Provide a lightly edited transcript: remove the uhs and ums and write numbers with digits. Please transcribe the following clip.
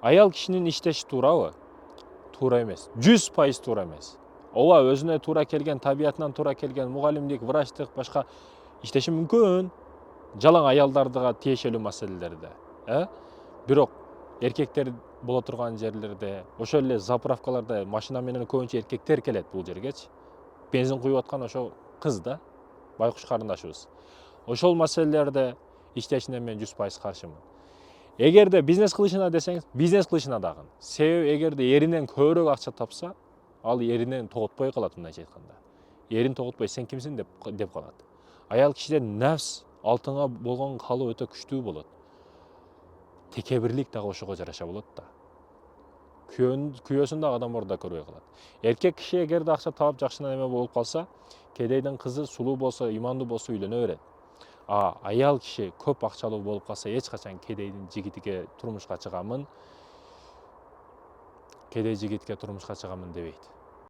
Аял кишинин иштеши туурабы? Туура эмес. 100% туура эмес. Ооба, өзүнө туура келген, табиятынан туура келген мугалимдик, врачтык, башка иштеши мүмкүн. Жалаң аялдардыга тиешелүү маселелерде. Бирок эркектер боло турган жерлерде, ошол эле заправкаларда машина менен көбүнчө эркектер келет бул жергечи. Бензин куюп аткан ошол кыз да, байкуш карындашыбыз. Ошол маселелерде иштешине мен 100% каршымын. Эгерде бизнес кылышына десеңиз, бизнес кылышына дагы. Себеби эгерде эринен көбүрөөк акча тапса, ал эринен тоготпой калат, мындайча айтканда. Эрин тоготпой, сен кимсиң деп калат. Аял кишиде нафс, алтынга болгон каалоо өтө күчтүү болот. Текебирлик дагы ошого жараша болот да. Күйөөсүн дагы адам ордуна көрбөй калат. Эркек киши эгерде акча таап жакшына эме болуп калса, кедейдин кызы сулуу болсо, имандуу болсо үйлөнө берет. Аял киши көп акчалуу болуп калса, эч качан кедейдин жигитиге турмушка чыгамын, дебейт.